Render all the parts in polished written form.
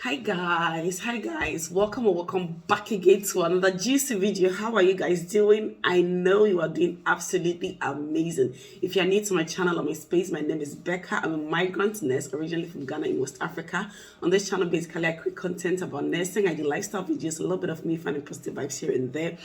Hi guys, welcome or welcome back again to another juicy video. How are you guys doing? I know you are doing absolutely amazing. If you are new to my channel or my space, my name is Becca. I'm a migrant nurse originally from Ghana in West Africa. On this channel, basically I create content about nursing. I do lifestyle videos, a little bit of me finding positive vibes here and there.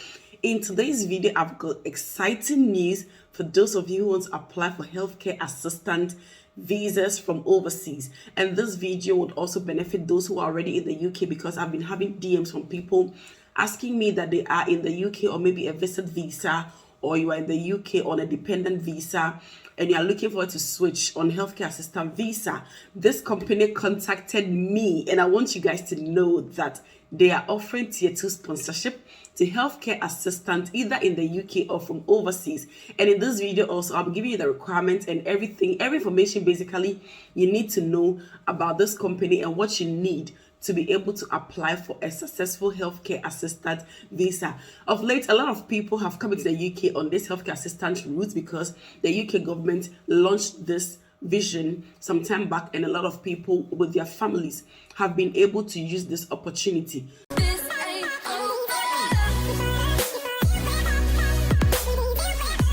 In today's video, I've got exciting news for those of you who want to apply for healthcare assistant visas from overseas, and this video would also benefit those who are already in the UK, because I've been having DMs from people asking me that they are in the UK or maybe a visit visa, or you are in the UK on a dependent visa and you are looking forward to switch on healthcare assistant visa. This company contacted me, and I want you guys to know that they are offering tier 2 sponsorship to healthcare assistants either in the UK or from overseas. And in this video also, I'll be giving you the requirements and everything, every information basically you need to know about this company and what you need to be able to apply for a successful healthcare assistant visa. Of late, a lot of people have come into the UK on this healthcare assistant route because the UK government launched this vision some time back, and a lot of people with their families have been able to use this opportunity.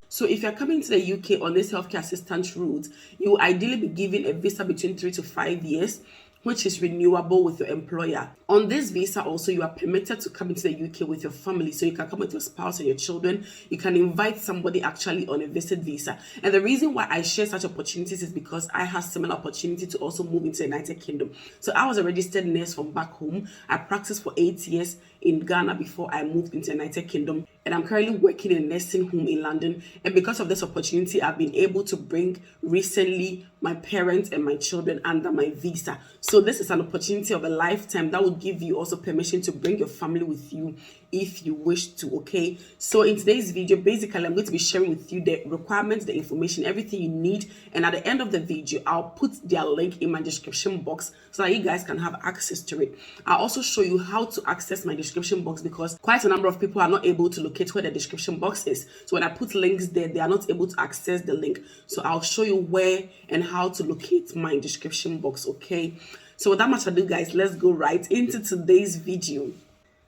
So if you're coming to the UK on this healthcare assistant route, you will ideally be given a visa between 3 to 5 years, which is renewable with your employer. On this visa also, you are permitted to come into the UK with your family. So you can come with your spouse and your children. You can invite somebody actually on a visit visa. And the reason why I share such opportunities is because I had similar opportunity to also move into the United Kingdom. So I was a registered nurse from back home. I practiced for 8 years in Ghana before I moved into the United Kingdom. And I'm currently working in a nursing home in London. And because of this opportunity, I've been able to bring recently my parents and my children under my visa. So this is an opportunity of a lifetime that will give you also permission to bring your family with you if you wish to, okay? So in today's video, basically, I'm going to be sharing with you the requirements, the information, everything you need. And at the end of the video, I'll put their link in my description box so that you guys can have access to it. I'll also show you how to access my description box, because quite a number of people are not able to locate where the description box is. So when I put links there, they are not able to access the link. So I'll show you where and how to locate my description box, okay? So without much ado, guys, let's go right into today's video.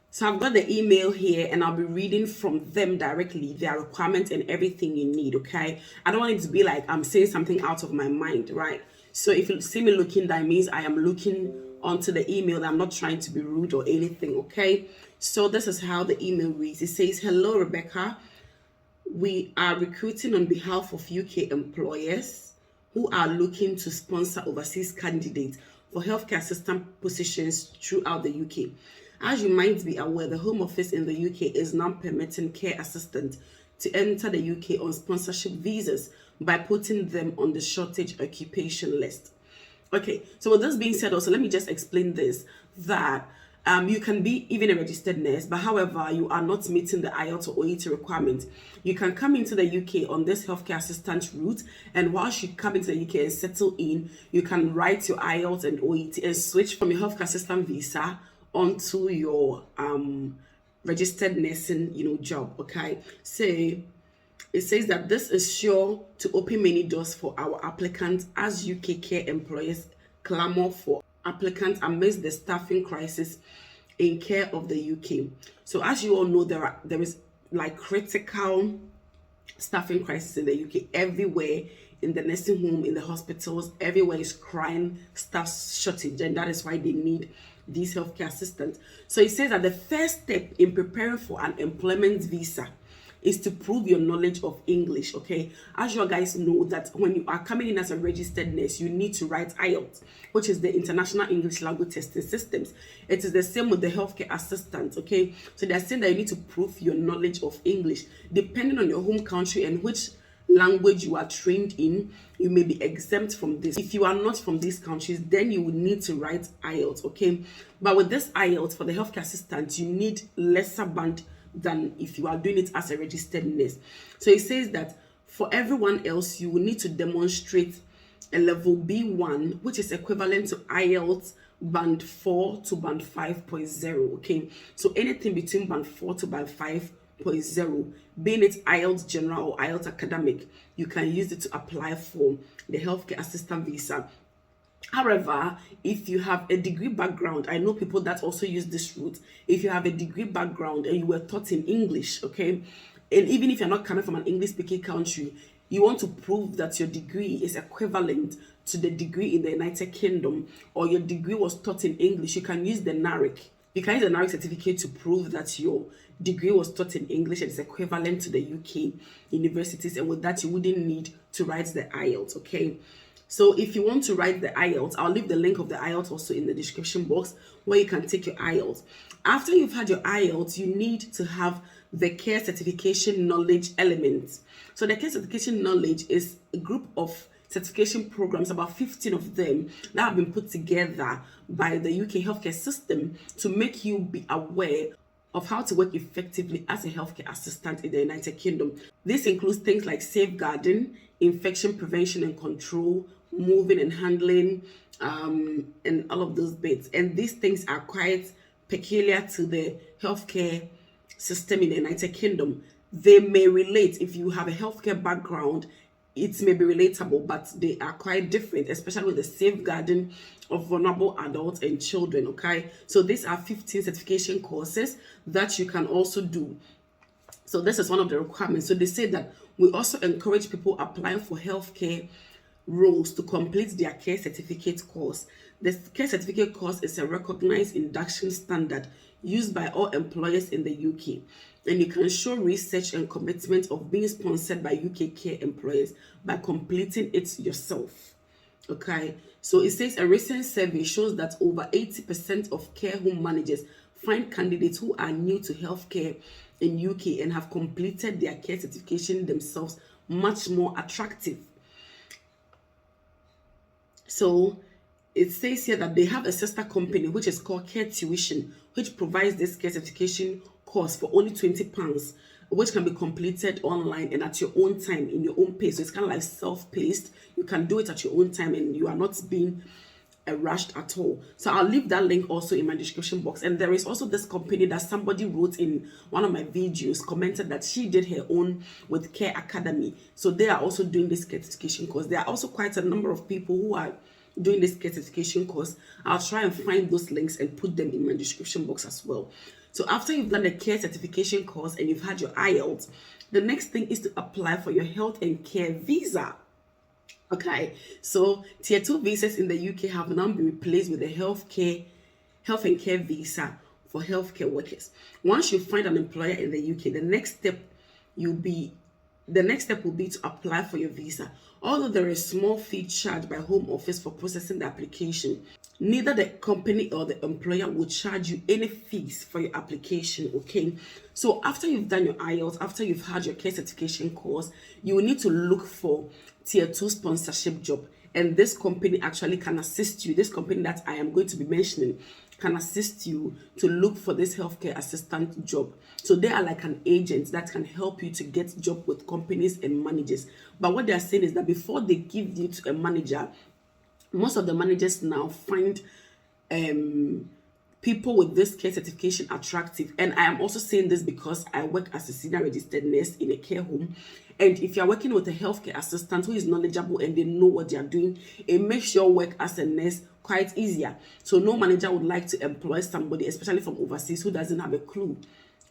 So I've got the email here, and I'll be reading from them directly, their requirements and everything you need, okay? I don't want it to be like I'm saying something out of my mind, right? So if you see me looking, that means I am looking onto the email. I'm not trying to be rude or anything, okay? So this is how the email reads. It says, "Hello, Rebecca. We are recruiting on behalf of UK employers who are looking to sponsor overseas candidates for healthcare assistant positions throughout the UK. As you might be aware, the Home Office in the UK is now permitting care assistants to enter the UK on sponsorship visas by putting them on the shortage occupation list." Okay, so with this being said, also let me just explain this, that you can be even a registered nurse, but however, you are not meeting the IELTS or OET requirement. You can come into the UK on this healthcare assistant route, and whilst you come into the UK and settle in, you can write your IELTS and OET and switch from your healthcare assistant visa onto your registered nursing, job. Okay, so it says that this is sure to open many doors for our applicants as UK care employers clamor for applicants amidst the staffing crisis in care of the UK. So as you all know, there is like critical staffing crisis in the UK everywhere, in the nursing home, in the hospitals, everywhere is crying staff shortage, and that is why they need these healthcare assistants. So it says that the first step in preparing for an employment visa is to prove your knowledge of English, okay? As you guys know, that when you are coming in as a registered nurse, you need to write IELTS, which is the International English Language Testing Systems. It is the same with the healthcare assistant, okay? So they're saying that you need to prove your knowledge of English. Depending on your home country and which language you are trained in, you may be exempt from this. If you are not from these countries, then you will need to write IELTS, okay? But with this IELTS for the healthcare assistant, you need lesser band than if you are doing it as a registered nurse. So it says that for everyone else, you will need to demonstrate a level B1, which is equivalent to IELTS band 4 to band 5.0, okay? So anything between band 4 to band 5.0, being it IELTS general or IELTS academic, you can use it to apply for the healthcare assistant visa. However, if you have a degree background, I know people that also use this route. If you have a degree background and you were taught in English, okay, and even if you're not coming from an English speaking country, you want to prove that your degree is equivalent to the degree in the United Kingdom, or your degree was taught in English, you can use the NARIC. You can use the NARIC certificate to prove that your degree was taught in English and is equivalent to the UK universities, and with that, you wouldn't need to write the IELTS, okay? So if you want to write the IELTS, I'll leave the link of the IELTS also in the description box where you can take your IELTS. After you've had your IELTS, you need to have the care certification knowledge element. So the care certification knowledge is a group of certification programs, about 15 of them, that have been put together by the UK healthcare system to make you be aware of how to work effectively as a healthcare assistant in the United Kingdom. This includes things like safeguarding, infection prevention and control, moving and handling, and all of those bits. And these things are quite peculiar to the healthcare system in the United Kingdom. They may relate if you have a healthcare background. It may be relatable, but they are quite different, especially with the safeguarding of vulnerable adults and children, okay? So these are 15 certification courses that you can also do. So this is one of the requirements. So they say that we also encourage people applying for healthcare roles to complete their care certificate course. The care certificate course is a recognized induction standard used by all employers in the UK, and you can show research and commitment of being sponsored by UK care employers by completing it yourself. Okay, so it says a recent survey shows that over 80% of care home managers find candidates who are new to healthcare in UK and have completed their care certification themselves much more attractive. So it says here that they have a sister company which is called Care Tuition, which provides this care certification course for only £20, which can be completed online and at your own time in your own pace. So it's kind of like self-paced. You can do it at your own time and you are not being rushed at all. So I'll leave that link also in my description box. And there is also this company that somebody wrote in one of my videos, commented that she did her own with Care Academy. So they are also doing this certification course. There are also quite a number of people who are doing this certification course. I'll try and find those links and put them in my description box as well. So after you've done the care certification course and you've had your IELTS, the next thing is to apply for your health and care visa. Okay, so tier 2 visas in the UK have now been replaced with the health and care visa for healthcare workers. Once you find an employer in the UK, the next step will be to apply for your visa. Although there is small fee charged by Home Office for processing the application, neither the company or the employer will charge you any fees for your application, okay? So after you've done your IELTS, after you've had your care certification course, you will need to look for tier 2 sponsorship job. And this company actually can assist you. This company that I am going to be mentioning can assist you to look for this healthcare assistant job. So they are like an agent that can help you to get job with companies and managers. But what they are saying is that before they give you to a manager, most of the managers now find people with this care certification attractive. And I am also saying this because I work as a senior registered nurse in a care home. And if you're working with a healthcare assistant who is knowledgeable and they know what they are doing, it makes your work as a nurse quite easier. So no manager would like to employ somebody, especially from overseas, who doesn't have a clue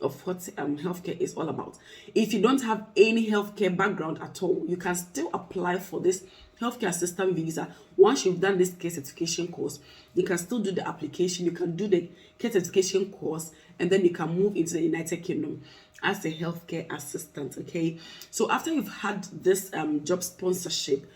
of what healthcare is all about. If you don't have any healthcare background at all, you can still apply for this healthcare assistant visa. Once you've done this care certification course, you can still do the application, you can do the care certification course, and then you can move into the United Kingdom as a healthcare assistant, okay? So after you've had this job sponsorship,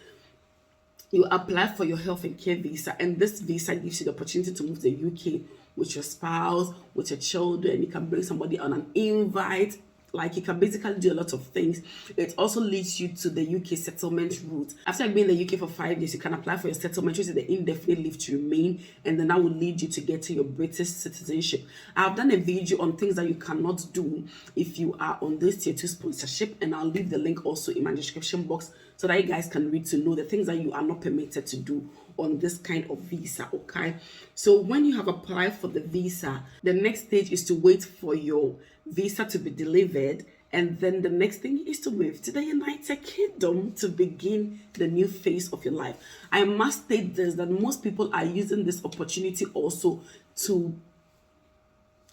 you apply for your health and care visa, and this visa gives you the opportunity to move to the UK with your spouse, with your children. You can bring somebody on an invite. Like, you can basically do a lot of things. It also leads you to the UK settlement route. After you've been in the UK for 5 years, you can apply for your settlement, which is the indefinite leave to remain, and then that will lead you to getting your British citizenship. I've done a video on things that you cannot do if you are on this tier 2 sponsorship, and I'll leave the link also in my description box so that you guys can read to know the things that you are not permitted to do on this kind of visa, okay? So when you have applied for the visa, the next stage is to wait for your visa to be delivered And then the next thing is to move to the United Kingdom to begin the new phase of your life. I must state this, that most people are using this opportunity also to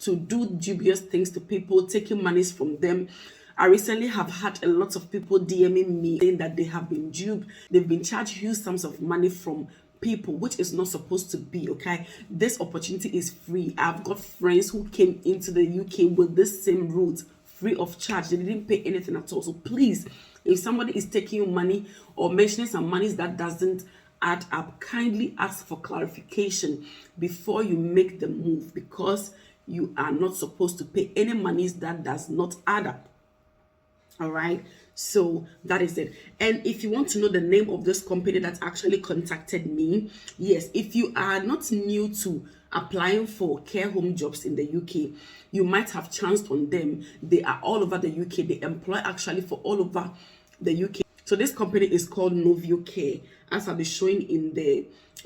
do dubious things to people, taking monies from them. I recently have had a lot of people DMing me saying that they have been duped. They've been charged huge sums of money from people, which is not supposed to be, okay? This opportunity is free. I've got friends who came into the UK with this same route, free of charge. They didn't pay anything at all. So please, if somebody is taking you money or mentioning some monies that doesn't add up, kindly ask for clarification before you make the move, because you are not supposed to pay any monies that does not add up. All right, so that is it. And if you want to know the name of this company that actually contacted me, yes, if you are not new to applying for care home jobs in the UK, you might have chanced on them. They are all over the UK. They employ actually for all over the UK. So this company is called Novio Care, as I'll be showing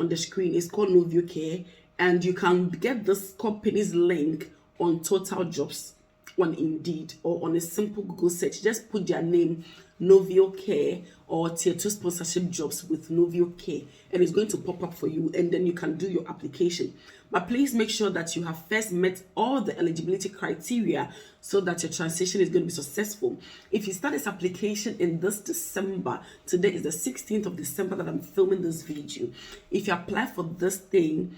on the screen. It's called Novio Care, and you can get this company's link on Total Jobs, on Indeed, or on a simple Google search. Just put their name, Novio Care, or Tier 2 sponsorship jobs with Novio Care, and it's going to pop up for you, and then you can do your application. But please make sure that you have first met all the eligibility criteria so that your transition is going to be successful. If you start this application in this December, today is the 16th of December that I'm filming this video. If you apply for this thing,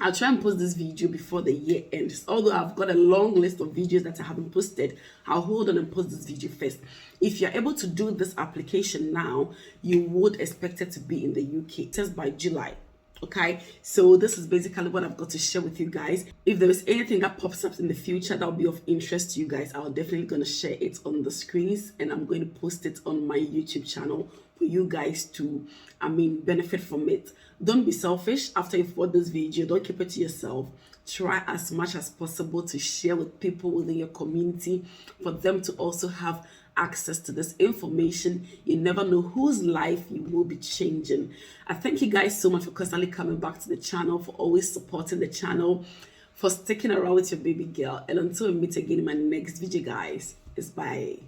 I'll try and post this video before the year ends. Although I've got a long list of videos that I haven't posted, I'll hold on and post this video first. If you're able to do this application now, you would expect it to be in the UK just by July. Okay, so this is basically what I've got to share with you guys. If there is anything that pops up in the future that will be of interest to you guys, I'm definitely going to share it on the screens, and I'm going to post it on my YouTube channel for you guys to, benefit from it. Don't be selfish. After you've watched this video, don't keep it to yourself. Try as much as possible to share with people within your community for them to also have access to this information. You never know whose life you will be changing. I thank you guys so much for constantly coming back to the channel, for always supporting the channel, for sticking around with your baby girl. And until we meet again in my next video, guys, it's bye.